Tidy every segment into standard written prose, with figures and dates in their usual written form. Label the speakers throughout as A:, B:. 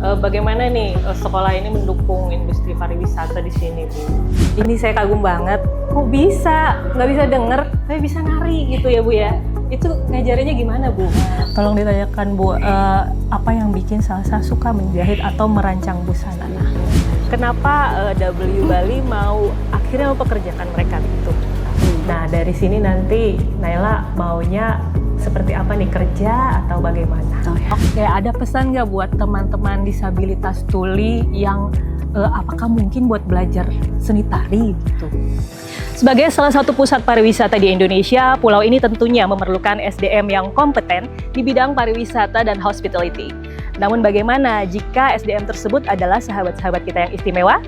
A: Bagaimana nih sekolah ini mendukung industri pariwisata di sini, Bu? Ini saya kagum banget. Kok bisa? Nggak bisa denger, tapi bisa nari gitu ya, Bu ya? Itu ngajarinnya gimana, Bu?
B: Tolong ditanyakan, Bu, apa yang bikin Salsa suka menjahit atau merancang busana?
A: Kenapa W Bali mau akhirnya mempekerjakan mereka gitu? Nah, dari sini nanti Naila maunya seperti apa nih, kerja atau bagaimana?
B: Oke, ada pesan nggak buat teman-teman disabilitas tuli yang apakah mungkin buat belajar seni tari gitu?
A: Sebagai salah satu pusat pariwisata di Indonesia, pulau ini tentunya memerlukan SDM yang kompeten di bidang pariwisata dan hospitality. Namun bagaimana jika SDM tersebut adalah sahabat-sahabat kita yang istimewa?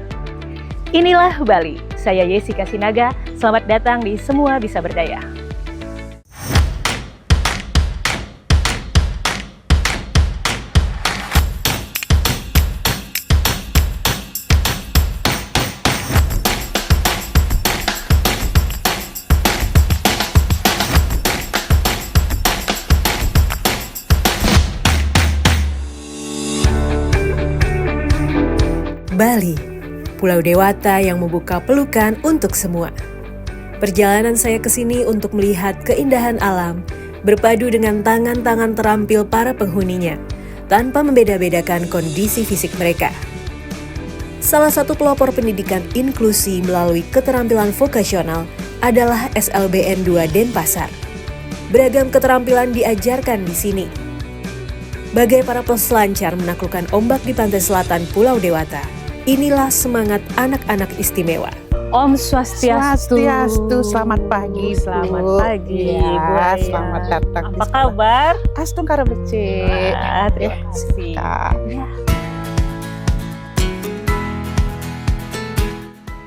A: Inilah Bali. Saya Yessika Sinaga, selamat datang di Semua Bisa Berdaya.
C: Bali, pulau dewata yang membuka pelukan untuk semua. Perjalanan saya ke sini untuk melihat keindahan alam, berpadu dengan tangan-tangan terampil para penghuninya, tanpa membeda-bedakan kondisi fisik mereka. Salah satu pelopor pendidikan inklusi melalui keterampilan vokasional adalah SLBN 2 Denpasar. Beragam keterampilan diajarkan di sini. Bagai para peselancar menaklukkan ombak di pantai selatan Pulau Dewata, inilah semangat anak-anak istimewa.
A: Om Swastiastu.
D: Selamat pagi.
A: Selamat pagi,
D: Ya,
A: Bu Aya.
D: selamat datang.
A: Apa kabar?
D: Astung karo becik.
A: Terima kasih.
D: Kak.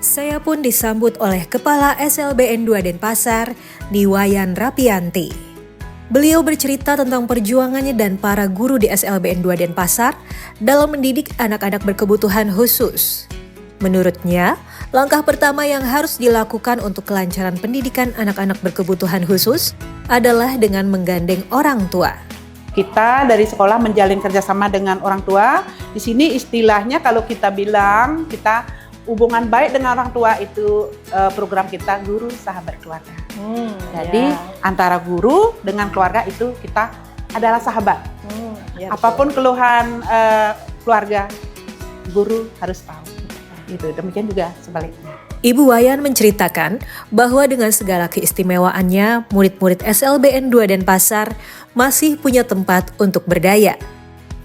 C: Saya pun disambut oleh Kepala SLBN 2 Denpasar, Niwayan Rapianti. Beliau bercerita tentang perjuangannya dan para guru di SLBN 2 Denpasar dalam mendidik anak-anak berkebutuhan khusus. Menurutnya, langkah pertama yang harus dilakukan untuk kelancaran pendidikan anak-anak berkebutuhan khusus adalah dengan menggandeng orang tua.
D: Kita dari sekolah menjalin kerjasama dengan orang tua. Di sini istilahnya kalau kita bilang kita hubungan baik dengan orang tua itu program kita guru sahabat keluarga. Jadi antara guru dengan keluarga itu kita adalah sahabat. Apapun keluhan keluarga, guru harus tahu. Gitu. Demikian juga sebaliknya.
C: Ibu Wayan menceritakan bahwa dengan segala keistimewaannya, murid-murid SLBN 2 Denpasar masih punya tempat untuk berdaya.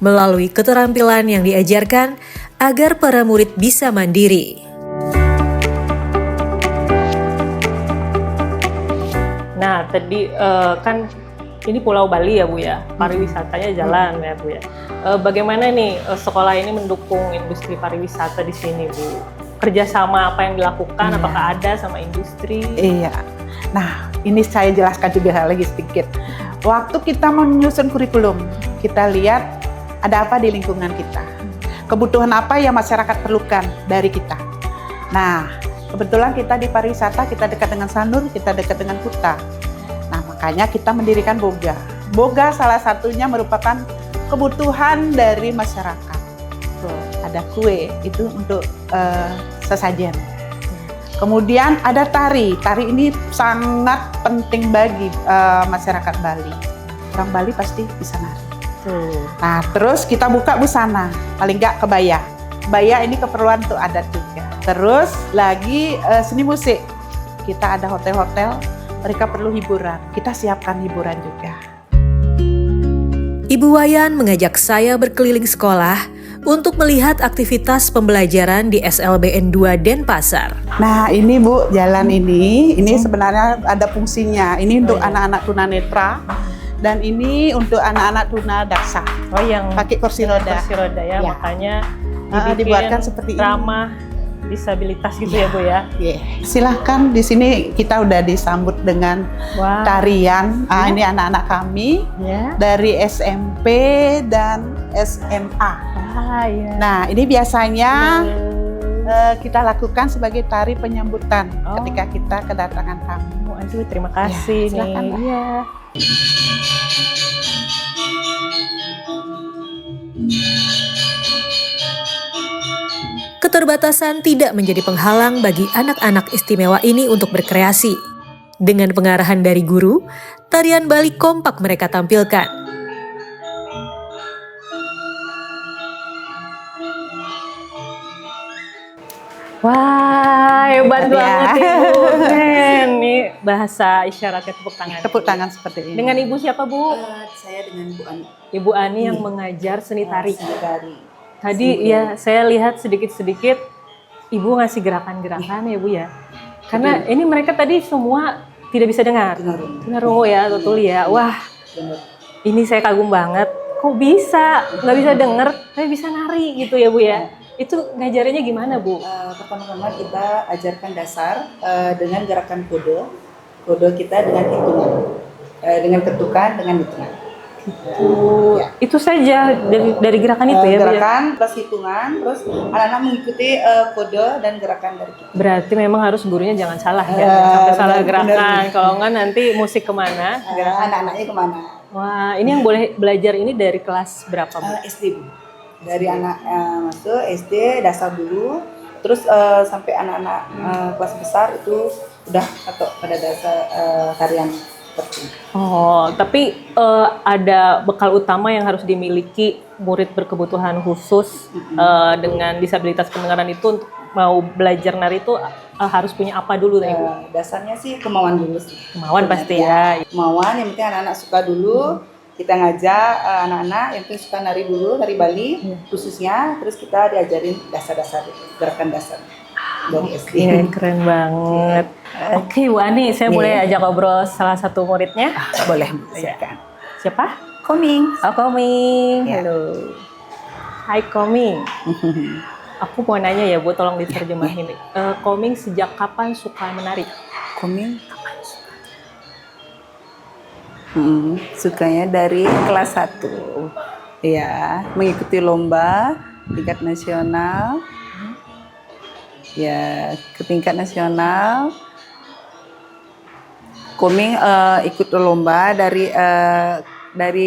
C: Melalui keterampilan yang diajarkan agar para murid bisa mandiri.
A: Nah, tadi kan ini Pulau Bali ya, Bu ya, pariwisatanya jalan ya, Bu ya. Bagaimana nih sekolah ini mendukung industri pariwisata di sini, Bu? Kerjasama apa yang dilakukan, apakah ada sama industri?
D: Iya. Nah, ini saya jelaskan juga lagi sedikit. Waktu kita menyusun kurikulum, kita lihat ada apa di lingkungan kita. Kebutuhan apa yang masyarakat perlukan dari kita. Nah, kebetulan kita di pariwisata, kita dekat dengan Sanur, kita dekat dengan Kuta. Nah, makanya kita mendirikan Boga. Boga salah satunya merupakan kebutuhan dari masyarakat. Tuh, ada kue, itu untuk sesajen. Kemudian ada tari. Tari ini sangat penting bagi masyarakat Bali. Orang Bali pasti bisa nari. Nah, terus kita buka busana, paling nggak kebaya. Kebaya ini keperluan untuk adat juga. Terus lagi seni musik. Kita ada hotel-hotel, mereka perlu hiburan. Kita siapkan hiburan juga.
C: Ibu Wayan mengajak saya berkeliling sekolah untuk melihat aktivitas pembelajaran di SLBN 2 Denpasar.
D: Nah, ini Bu, jalan ini sebenarnya ada fungsinya. Ini untuk anak-anak tunanetra. Dan ini untuk anak-anak tuna daksa.
A: Oh, yang
D: pakai kursi roda.
A: Kursi roda ya,
D: Ya.
A: makanya
D: Dibuatkan seperti ini.
A: ramah disabilitas gitu ya, Bu ya.
D: Silahkan, di sini kita udah disambut dengan tarian. Ini anak-anak kami dari SMP dan SMA. Nah, ini biasanya kita lakukan sebagai tari penyambutan ketika kita kedatangan tamu.
A: Aduh, terima kasih nih.
D: Silakan, Mbak.
A: Iya.
C: Keterbatasan tidak menjadi penghalang bagi anak-anak istimewa ini untuk berkreasi. Dengan pengarahan dari guru, tarian Bali kompak mereka tampilkan.
A: Wah, hebat
D: Ya.
A: banget Ibu. Keren. Ini bahasa isyaratnya tepuk tangan.
D: Tepuk tangan seperti ini.
A: Dengan Ibu siapa, Bu?
E: Saya dengan Bu Ani.
A: Ibu Ani yang mengajar seni tari.
E: Dari
A: Tadi ya saya lihat sedikit-sedikit Ibu ngasih gerakan-gerakan ya Bu ya. Karena ini mereka tadi semua tidak bisa dengar. Tunarungu ya, atau tuli ya. Wah, ini saya kagum banget. Kok bisa? Nggak bisa denger, tapi bisa nari gitu ya Bu ya. Itu ngajarinnya gimana Bu?
E: pertama-tama kita ajarkan dasar dengan gerakan kode. Kode kita dengan hitungan. Dengan ketukan, dengan hitungan.
A: Itu saja dari gerakan itu ya Bu ya?
E: Gerakan plus hitungan, terus anak-anak mengikuti kode dan gerakan dari kita.
A: Berarti memang harus gurunya jangan salah ya, jangan sampai salah
E: benar,
A: gerakan.
E: benar.
A: Kalau enggak nanti musik kemana?
E: Anak-anaknya kemana?
A: Wah, ini yang boleh belajar ini dari kelas berapa Bu?
E: SD Bu. Dari anak masuk SD dasar dulu, terus sampai anak-anak kelas besar itu udah atau pada dasar tarian seperti ini.
A: Oh, tapi ada bekal utama yang harus dimiliki murid berkebutuhan khusus dengan disabilitas pendengaran itu untuk mau belajar nari itu harus punya apa dulu Ibu?
E: Dasarnya sih kemauan dulu sih.
A: Kemauan pasti ya.
E: Kemauan, yang penting anak-anak suka dulu. Kita ngajak anak-anak yang penting suka nari dulu, nari Bali khususnya. Terus kita diajarin dasar-dasar gerakan dasar dari SD.
A: Keren banget. Oke, Bu Ani, saya boleh ajak ngobrol salah satu muridnya?
E: Boleh, silakan.
A: Siapa?
E: Koming.
A: Oh, Koming.
E: Ya.
A: Halo. Hai Koming. Aku mau nanya ya Bu, tolong diterjemahin. Koming sejak kapan suka menari?
E: Koming. Sukanya dari kelas 1. Ya, mengikuti lomba tingkat nasional. Ya, ke tingkat nasional. Koming ikut lomba dari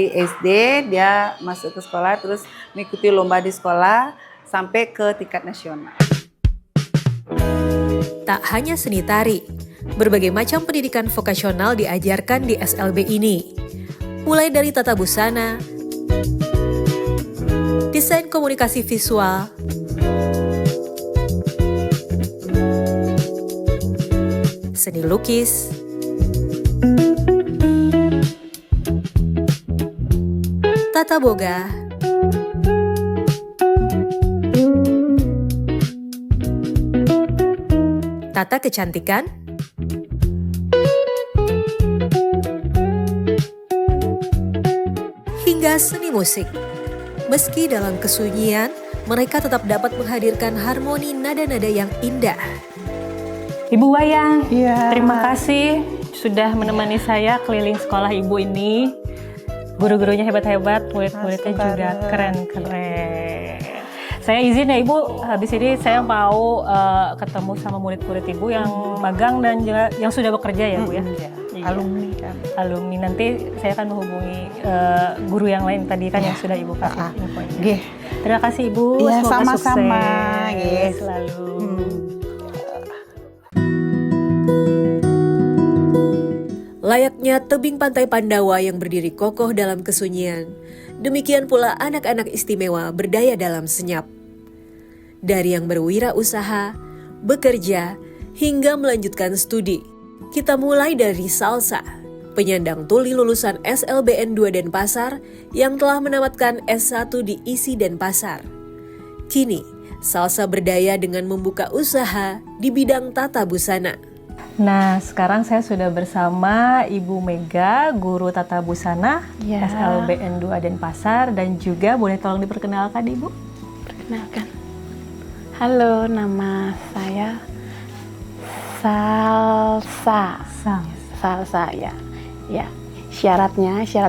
E: SD, dia masuk ke sekolah, terus mengikuti lomba di sekolah sampai ke tingkat nasional.
C: Tak hanya seni tari, berbagai macam pendidikan vokasional diajarkan di SLB ini. Mulai dari tata busana, desain komunikasi visual, seni lukis, tata boga, tata kecantikan, hingga seni musik. Meski dalam kesunyian, mereka tetap dapat menghadirkan harmoni nada-nada yang indah.
A: Ibu Wayang,
D: Iya.
A: terima kasih sudah menemani saya keliling sekolah Ibu ini. Guru-gurunya hebat-hebat, murid-muridnya juga keren-keren. Saya izin ya Ibu, habis ini saya mau ketemu sama murid-murid Ibu yang magang dan juga yang sudah bekerja ya Bu ya. Iya.
D: Alumni kan.
A: Alumni, nanti saya akan menghubungi guru yang lain tadi kan yang sudah Ibu kasih infonya.
D: Nggih.
A: Terima kasih Ibu,
D: Iya,
A: semoga
D: sama-sama.
A: sukses
D: Nggih.
A: selalu.
C: Layaknya tebing pantai Pandawa yang berdiri kokoh dalam kesunyian, demikian pula anak-anak istimewa berdaya dalam senyap. Dari yang berwirausaha, bekerja, hingga melanjutkan studi. Kita mulai dari Salsa, penyandang tuli lulusan SLBN 2 Denpasar yang telah menamatkan S1 di ISI Denpasar. Kini, Salsa berdaya dengan membuka usaha di bidang tata busana.
A: Nah, sekarang saya sudah bersama Ibu Mega, guru tata busana
F: Ya.
A: SLBN 2 Denpasar, dan juga boleh tolong diperkenalkan Ibu?
F: Perkenalkan. Halo, nama saya Salsa. Salsa ya. Ya. Syarat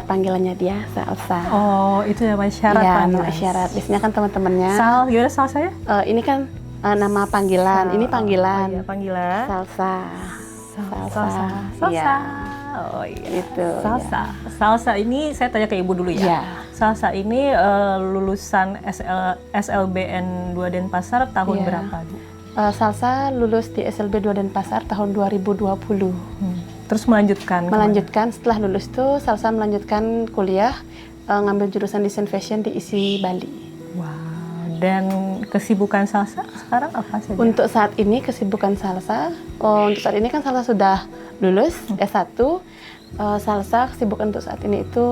F: panggilannya dia Salsa.
A: Oh, itu namanya syarat
F: ya,
A: panggilan.
F: nama syarat. Biasanya kan teman-temannya.
A: Sal, gimana Sal saya?
F: Ini kan nama panggilan. Ini panggilan.
A: Oh, iya, panggilan.
F: Salsa.
A: Salsa.
F: Iya.
A: Oh iya.
F: Itu.
A: Salsa. Salsa ini saya tanya ke Ibu dulu ya.
F: Ya.
A: Salsa ini lulusan SLBN 2 Denpasar tahun
F: Iya.
A: berapa, Bu?
F: Salsa lulus di SLB 2 Denpasar tahun 2020.
A: Terus melanjutkan
F: Melanjutkan setelah lulus tuh Salsa melanjutkan kuliah ngambil jurusan desain fashion di ISI Bali.
A: Wow. Dan kesibukan Salsa sekarang apa saja?
F: Untuk saat ini kesibukan Salsa, untuk saat ini kan Salsa sudah lulus S1. Salsa kesibukan untuk saat ini itu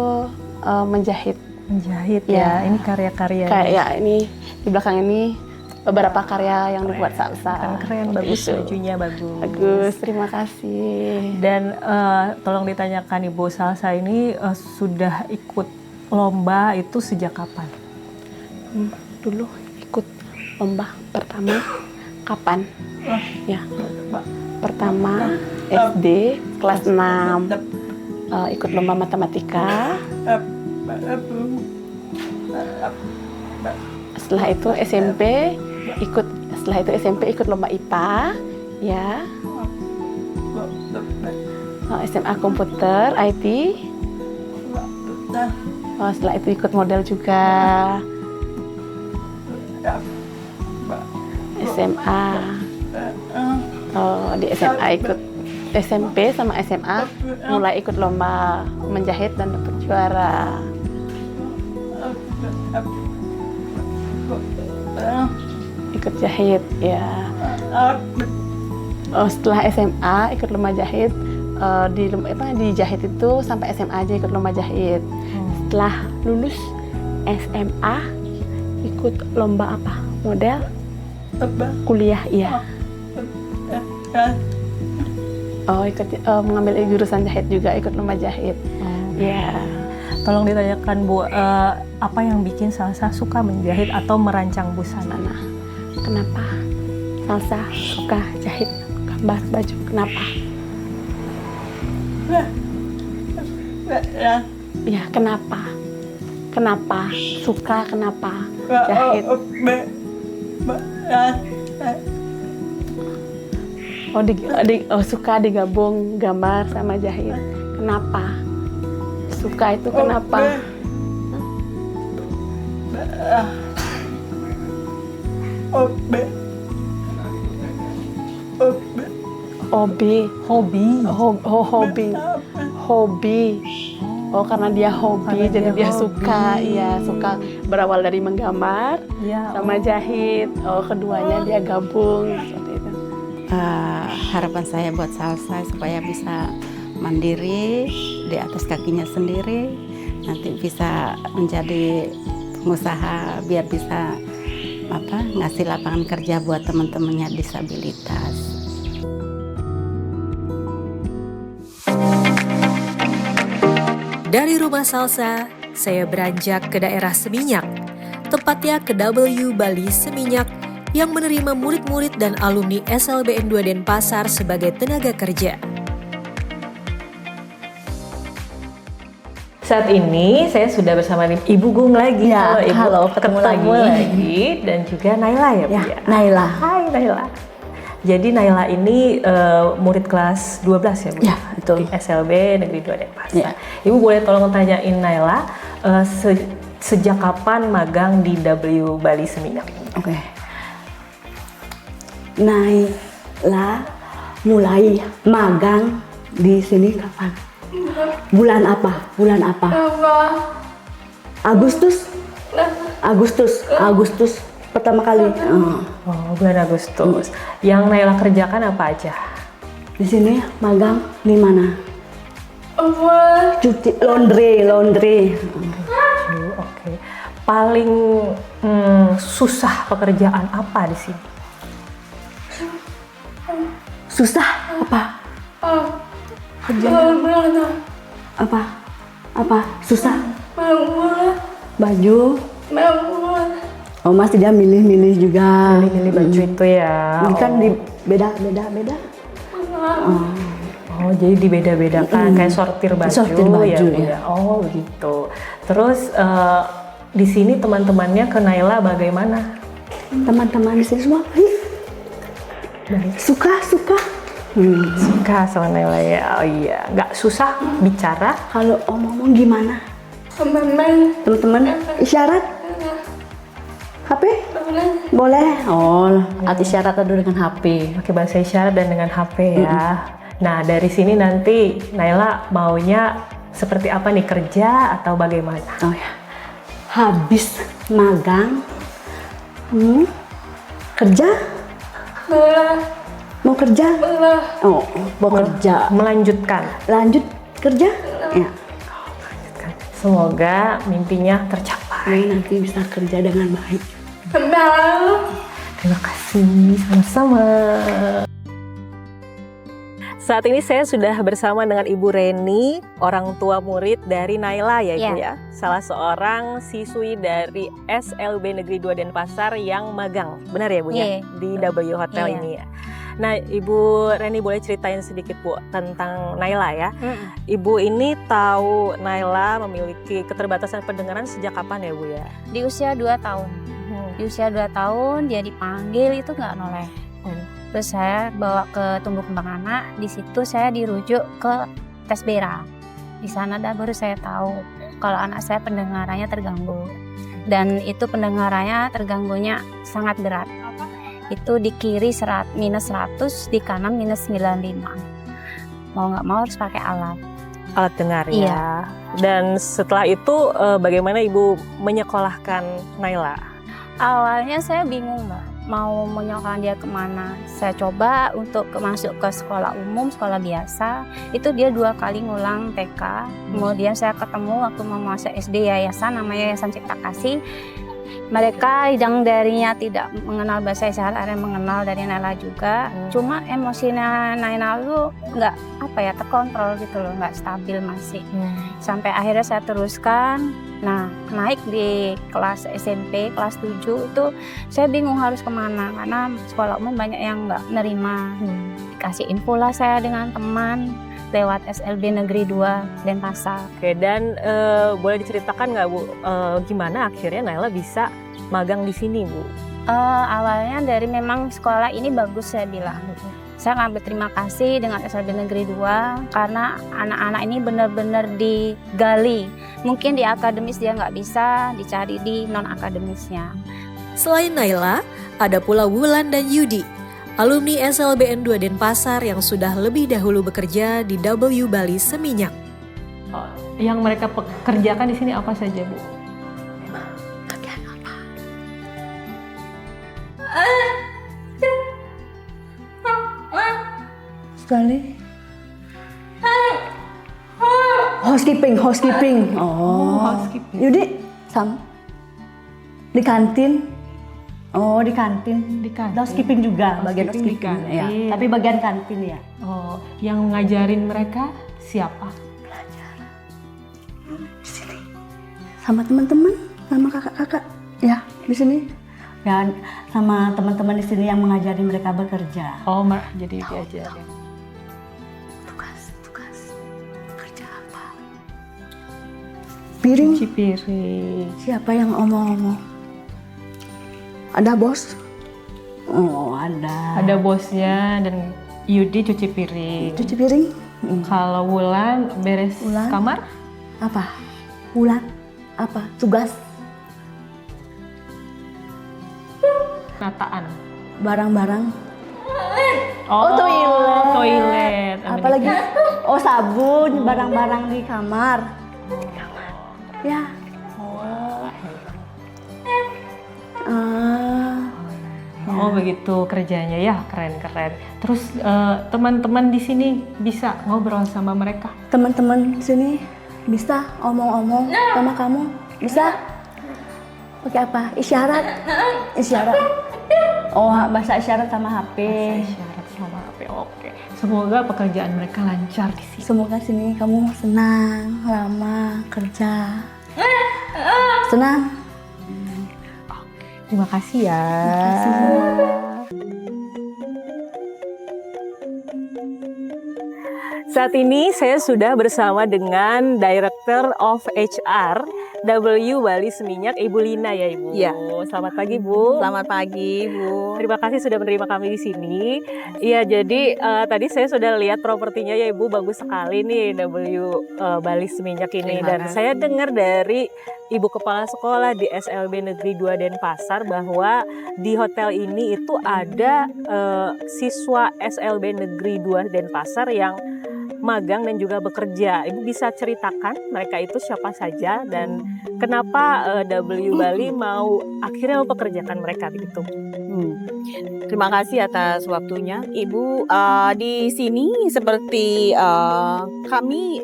F: menjahit.
A: Menjahit
F: Ya.
A: ya. Ini karya-karya.
F: Kayak ya ini di belakang ini beberapa karya yang dibuat Salsa.
A: Keren, bagus,
F: Itu.
A: bajunya bagus.
F: Bagus, terima kasih.
A: Dan tolong ditanyakan Ibu, Salsa ini sudah ikut lomba itu sejak kapan?
F: Dulu ikut lomba pertama kapan? Ya, pertama SD kelas 6 ikut lomba matematika. Setelah itu SMP ikut lomba IPA, ya. SMA komputer IT. Setelah itu ikut model juga. SMA. Di SMA ikut SMP sama SMA mulai ikut lomba menjahit dan dapat juara. Ikut jahit ya. Setelah SMA ikut lomba jahit di jahit itu sampai SMA aja ikut lomba jahit. Setelah lulus SMA ikut lomba apa? Model? Kuliah iya. Ikut mengambil jurusan jahit juga, ikut lomba jahit. Ya.
A: Tolong ditanyakan Bu, apa yang bikin Salsa suka menjahit atau merancang busana?
F: Nah, kenapa Salsa suka jahit gambar baju? Kenapa? Ya, kenapa? Kenapa? Suka kenapa jahit? Suka digabung gambar sama jahit. Kenapa? Suka itu kenapa? Hobi. Oh, karena dia hobi,
A: Karena
F: jadi
A: dia
F: dia
A: hobi.
F: suka, iya suka berawal dari menggambar
A: Ya,
F: sama jahit. Keduanya dia gabung seperti itu.
G: Harapan saya buat Salsa supaya bisa mandiri di atas kakinya sendiri, nanti bisa menjadi pengusaha biar bisa ngasih lapangan kerja buat teman-temannya disabilitas.
C: Dari rumah Salsa, saya beranjak ke daerah Seminyak, tepatnya ke W Bali Seminyak yang menerima murid-murid dan alumni SLBN 2 Denpasar sebagai tenaga kerja.
A: saat ini saya sudah bersama Ibu Gung lagi.
H: Ya,
A: Ibu.
H: halo, ketemu
A: lagi. Dan juga Naila ya, Bu ya.
H: Naila.
A: Hai Naila. Jadi Naila ini murid kelas 12 ya, Bu?
H: Ya, betul.
A: Di SLB Negeri 2 Denpasar.
H: Ya.
A: Ibu boleh tolong tanyain Naila, sejak kapan magang di W Bali Seminyak?
H: Oke. Naila mulai magang di sini kapan? Bulan apa? Bulan apa? Agustus pertama kali.
A: Oh, bulan Agustus. Yang Naila kerjakan apa aja?
H: Di sini magang di mana? Cuci laundry.
A: Oke. Paling susah pekerjaan apa di sini?
H: Susah apa? Apa? Susah? Baju. Oh, masih dia milih-milih juga.
A: Milih baju itu ya.
H: Ini kan di beda.
A: Oh, jadi dibeda-bedakan kayak sortir baju,
H: Sortir baju,
A: ya, Bu,
H: ya.
A: ya. Oh, gitu. Terus di sini teman-temannya ke Naila bagaimana?
H: Teman-teman di sini semua suka.
A: Suka sama Naila ya. Oh iya, nggak susah bicara.
H: Kalau omong-omong gimana? Teman-teman, isyarat? HP? Boleh. Oh, arti isyarat dulu dengan HP.
A: Pakai bahasa isyarat dan dengan HP ya. Nah, dari sini nanti Naila maunya seperti apa nih, kerja atau bagaimana?
H: Oh ya, habis magang, kerja? Mau kerja? Oh, mau kerja.
A: Melanjutkan.
H: Lanjut kerja? Ya.
A: Semoga mimpinya tercapai.
H: Nanti bisa kerja dengan baik.
A: Terima kasih, sama-sama. Saat ini saya sudah bersama dengan Ibu Reni, orang tua murid dari Naila ya Ibu ya. Salah seorang siswi dari SLB Negeri 2 Denpasar yang magang. Benar ya Bu ya? Di W Hotel ini ya. Nah, Ibu Reni boleh ceritain sedikit Bu tentang Naila ya. Ibu ini tahu Naila memiliki keterbatasan pendengaran sejak kapan ya Bu ya?
I: Di usia 2 tahun. Di usia 2 tahun dia dipanggil itu nggak noleh. Terus saya bawa ke tumbuh kembang anak, di situ saya dirujuk ke tes BERA. Di sana baru saya tahu kalau anak saya pendengarannya terganggu. Dan itu pendengarannya terganggunya sangat berat. Itu di kiri minus 100, di kanan minus 95. Mau nggak mau harus pakai alat.
A: Alat dengar ya.
I: Iya.
A: Dan setelah itu bagaimana Ibu menyekolahkan Naila?
I: Awalnya saya bingung Mbak, mau menyekolahkan dia kemana. Saya coba untuk masuk ke sekolah umum, sekolah biasa. Itu dia 2 kali ngulang TK. Kemudian saya ketemu waktu mau masuk SD yayasan, namanya Yayasan Cipta Kasih. Mereka yang darinya tidak mengenal bahasa isyarat, ada yang mengenal dari Naila juga. Cuma emosinya Naila itu nggak terkontrol gitu loh, nggak stabil masih. Sampai akhirnya saya teruskan. Nah, naik di kelas SMP, kelas 7 itu saya bingung harus kemana. Karena sekolah umum banyak yang nggak nerima. Dikasih info lah saya dengan teman lewat SLB Negeri 2 Denpasar.
A: Oke, dan boleh diceritakan nggak Bu, gimana akhirnya Naila bisa magang di sini Bu?
I: Awalnya dari memang sekolah ini bagus saya bilang. Saya akan berterima kasih dengan SLB Negeri 2 karena anak-anak ini benar-benar digali. Mungkin di akademis dia nggak bisa, dicari di non-akademisnya.
C: Selain Naila, ada pula Wulan dan Yudi, alumni SLBN 2 Denpasar yang sudah lebih dahulu bekerja di W Bali Seminyak.
A: Yang mereka kerjakan di sini apa saja Bu?
H: Sekali. Housekeeping. Oh,
A: housekeeping.
H: Yudi, di kantin. Oh, di kantin. Housekeeping juga, bagian housekeeping.
A: Di kantin.
H: Ya. Tapi bagian kantin ya.
A: Oh, yang ngajarin mereka siapa?
H: Di sini. Sama teman-teman, sama kakak-kakak. Ya, di sini. Dan sama teman-teman di sini yang mengajari mereka bekerja.
A: Oh, jadi diajarin.
H: Tugas. Kerja apa? Piring.
A: Cuci piring.
H: Siapa yang omong-omong? Ada bos? Oh, ada.
A: Ada bosnya dan Yudi cuci piring.
H: Cuci piring?
A: Kalau Wulan beres kamar?
H: Apa? Wulan? Apa? Tugas?
A: Penataan.
H: Barang-barang?
A: Oh, toilet.
H: Apalagi? Oh, sabun, barang-barang di kamar. Ya.
A: Oh, begitu kerjanya ya, keren-keren. Terus teman-teman di sini bisa ngobrol sama mereka?
H: Teman-teman di sini bisa omong-omong sama kamu? Bisa? Pakai apa? Isyarat? Oh, bahasa isyarat sama HP.
A: Bahasa isyarat sama HP, oke. Semoga pekerjaan mereka lancar di sini.
H: Semoga sini kamu senang, lama kerja. Senang?
A: Terima kasih ya. Saat ini saya sudah bersama dengan Director of HR W Bali Seminyak, Ibu Lina ya Ibu.
J: Iya.
A: Selamat pagi Bu.
J: Selamat pagi, Bu.
A: Terima kasih sudah menerima kami di sini. Iya, jadi tadi saya sudah lihat propertinya ya Ibu, bagus sekali nih W Bali Seminyak ini.
J: Terima
A: Dan
J: kasih.
A: saya dengar dari Ibu Kepala Sekolah di SLB Negeri 2 Denpasar bahwa di hotel ini itu ada siswa SLB Negeri 2 Denpasar yang magang dan juga bekerja. Ibu bisa ceritakan mereka itu siapa saja dan kenapa W Bali mau akhirnya mempekerjakan mereka begitu?
J: Terima kasih atas waktunya, Ibu. Di sini seperti kami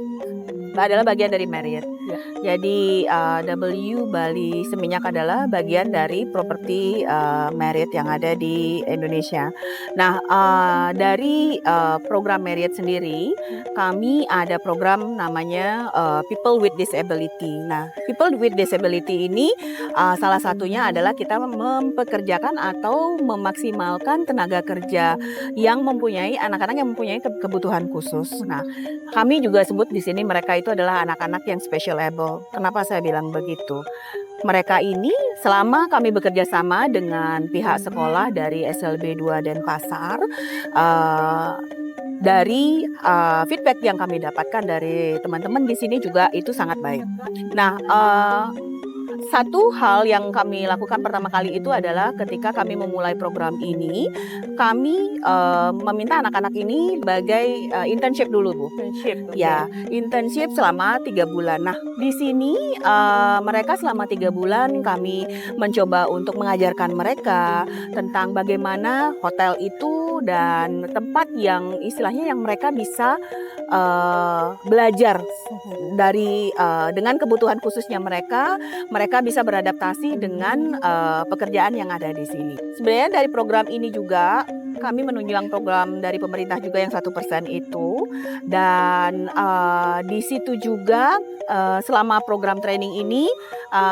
J: adalah bagian dari Marriott. Jadi W Bali Seminyak adalah bagian dari properti Marriott yang ada di Indonesia. Nah, dari program Marriott sendiri, kami ada program namanya People with Disability. Nah, People with Disability ini salah satunya adalah kita mempekerjakan atau memaksimalkan tenaga kerja yang mempunyai anak-anak yang mempunyai kebutuhan khusus. Nah, kami juga sebut di sini mereka itu adalah anak-anak yang special able. Kenapa saya bilang begitu? Mereka ini selama kami bekerja sama dengan pihak sekolah dari SLB 2 Denpasar, dari feedback yang kami dapatkan dari teman-teman di sini juga itu sangat baik. Nah, satu hal yang kami lakukan pertama kali itu adalah ketika kami memulai program ini, kami meminta anak-anak ini sebagai internship dulu, Bu.
A: Internship.
J: Ya, internship selama 3 bulan. Nah, di sini mereka selama 3 bulan kami mencoba untuk mengajarkan mereka tentang bagaimana hotel itu dan tempat yang istilahnya yang mereka bisa belajar dari dengan kebutuhan khususnya mereka bisa beradaptasi dengan pekerjaan yang ada di sini. Sebenarnya dari program ini juga kami menunjang program dari pemerintah juga yang 1% itu, dan di situ juga selama program training ini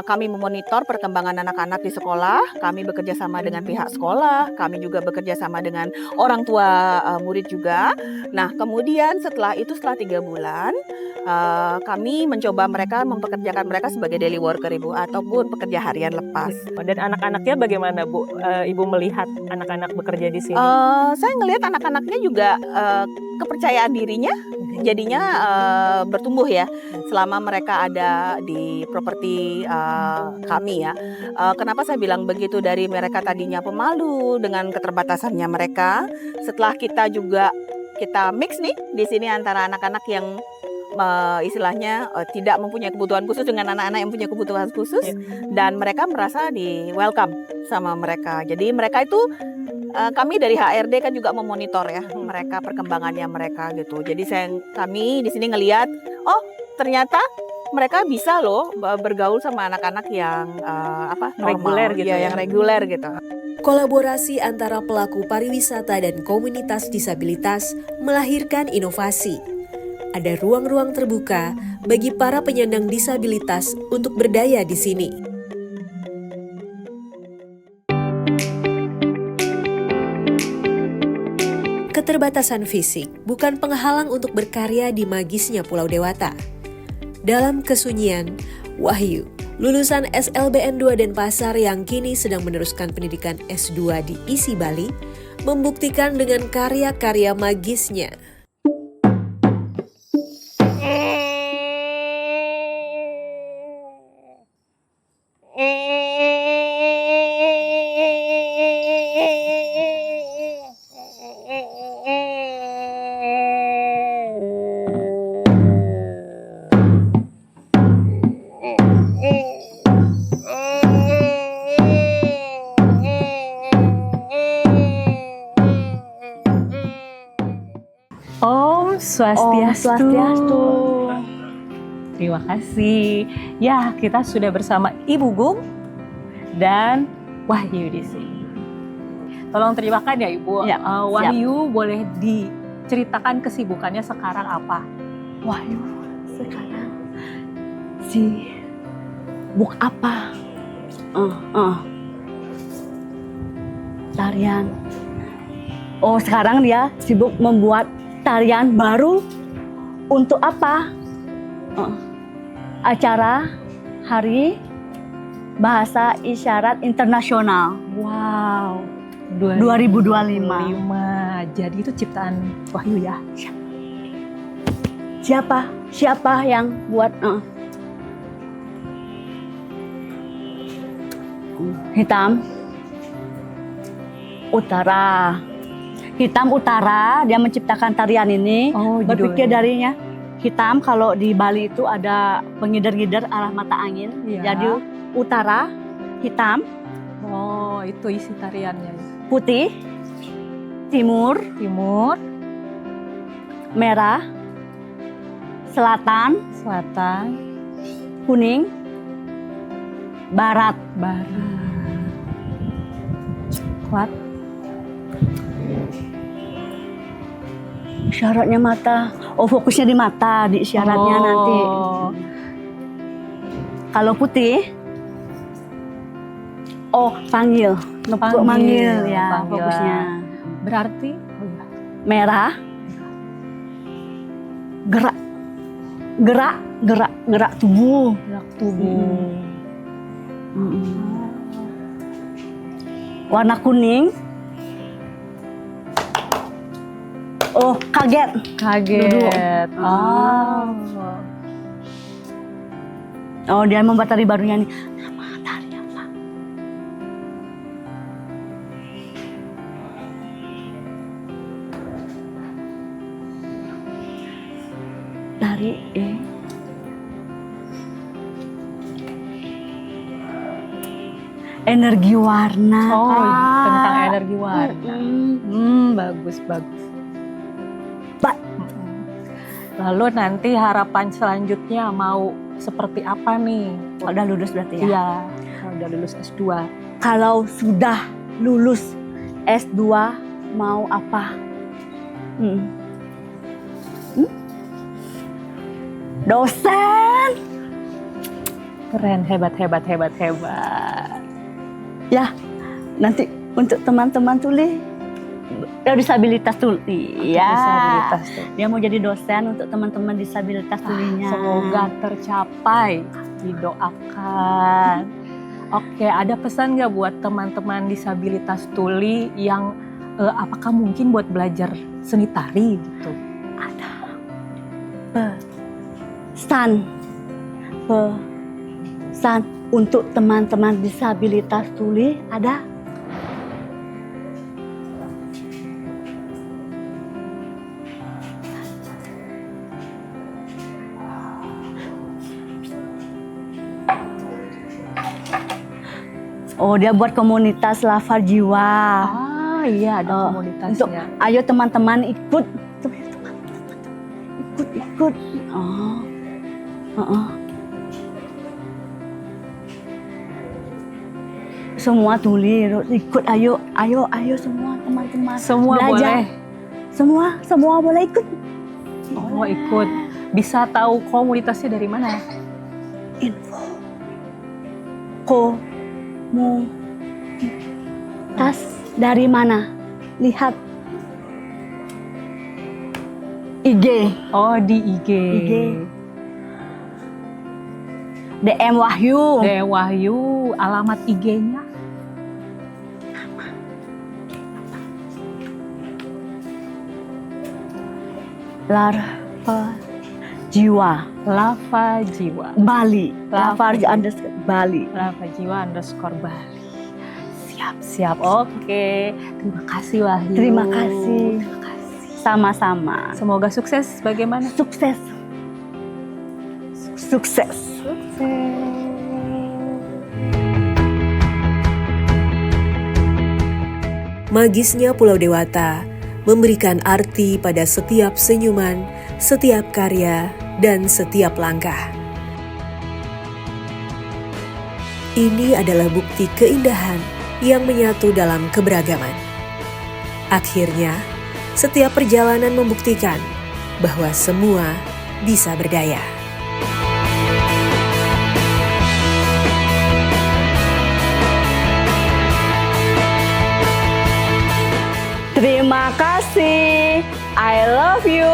J: kami memonitor perkembangan anak-anak di sekolah. Kami bekerja sama dengan pihak sekolah, kami juga bekerja sama dengan orang tua murid juga. Nah, kemudian setelah 3 bulan kami mencoba mempekerjakan mereka sebagai daily worker, Ibu, ataupun pekerja harian lepas.
A: Dan anak-anaknya bagaimana Bu? Ibu melihat anak-anak bekerja di sini?
J: Saya ngelihat anak-anaknya juga kepercayaan dirinya jadinya bertumbuh ya selama mereka ada di properti kami ya. Kenapa saya bilang begitu? Dari mereka tadinya pemalu dengan keterbatasannya mereka, setelah kita mix nih di sini antara anak-anak yang istilahnya tidak mempunyai kebutuhan khusus dengan anak-anak yang punya kebutuhan khusus, dan mereka merasa di welcome sama mereka. Jadi mereka itu kami dari HRD kan juga memonitor ya mereka, perkembangannya mereka gitu. Jadi kami di sini ngelihat, oh ternyata mereka bisa loh bergaul sama anak-anak yang
A: reguler gitu ya,
J: yang reguler gitu.
C: Kolaborasi antara pelaku pariwisata dan komunitas disabilitas melahirkan inovasi. Ada ruang-ruang terbuka bagi para penyandang disabilitas untuk berdaya di sini. Keterbatasan fisik bukan penghalang untuk berkarya di magisnya Pulau Dewata. Dalam kesunyian, Wahyu, lulusan SLBN 2 Denpasar yang kini sedang meneruskan pendidikan S2 di ISI Bali, membuktikan dengan karya-karya magisnya.
B: Om Swastiastu.
A: Terima kasih. Ya, kita sudah bersama Ibu Gum dan Wahyu di sini. Tolong terimakan ya Ibu.
H: Ya,
A: Wahyu boleh diceritakan kesibukannya sekarang apa?
H: Wahyu sekarang sibuk apa? Tarian. Oh, sekarang dia sibuk membuat tarian baru. Untuk apa? Acara Hari Bahasa Isyarat Internasional
B: Wow.
H: 2025.
B: Jadi itu ciptaan Wahyu ya?
H: Siapa yang buat? Hitam Utara. Hitam Utara, dia menciptakan tarian ini.
B: Oh,
H: Berpikir
B: judulnya.
H: darinya hitam, kalau di Bali itu ada pengider-ngider arah mata angin.
B: Iya.
H: Jadi utara, hitam,
B: Oh, itu isi tariannya.
H: putih, timur, merah, selatan, kuning, barat.
B: Kuat.
H: Isyaratnya mata. Oh, fokusnya di mata, di isyaratnya nanti. Kalau putih, panggil ya,
B: panggilan.
H: fokusnya.
B: Berarti
H: Merah, gerak tubuh. Warna kuning, kaget. Duduk. Dia membuat tari barunya nih. Nama tari apa? Tari energi warna.
B: Tentang energi warna. Bagus. Lalu nanti harapan selanjutnya mau seperti apa nih?
H: Udah lulus berarti ya?
B: Iya, kalau udah lulus S2.
H: Kalau sudah lulus S2 mau apa? Dosen.
B: Keren, hebat.
H: Ya, nanti untuk teman-teman tuli disabilitas tuli ya.
B: Disabilitas tuh.
H: Dia mau jadi dosen untuk teman-teman disabilitas tulinya.
B: Semoga tercapai, didoakan. Oke, ada pesan nggak buat teman-teman disabilitas tuli yang apakah mungkin buat belajar seni tari gitu?
H: Ada pesan untuk teman-teman disabilitas tuli ada. Dia buat komunitas Lafar Jiwa.
B: Iya, ada komunitasnya.
H: Untuk ayo teman-teman ikut. Ikut. Semua tuli ikut, ayo semua teman-teman.
B: Semua
H: belajar.
B: boleh.
H: Semua boleh ikut.
B: Ikut. Bisa tahu komunitasnya dari mana?
H: Info. Tas dari mana? Lihat IG.
B: Di IG.
H: DM Wahyu.
B: Alamat IG-nya?
H: Lava Jiwa. Bali. Lava Bali.
B: Lava Jiwa _Bali. Siap. Oke. Terima kasih Wahyu.
H: Terima kasih. Sama-sama.
B: Semoga sukses. Bagaimana?
H: Sukses.
C: Magisnya Pulau Dewata memberikan arti pada setiap senyuman, setiap karya, dan setiap langkah. Ini adalah bukti keindahan yang menyatu dalam keberagaman. Akhirnya, setiap perjalanan membuktikan bahwa semua bisa berdaya.
H: Terima kasih. I love you.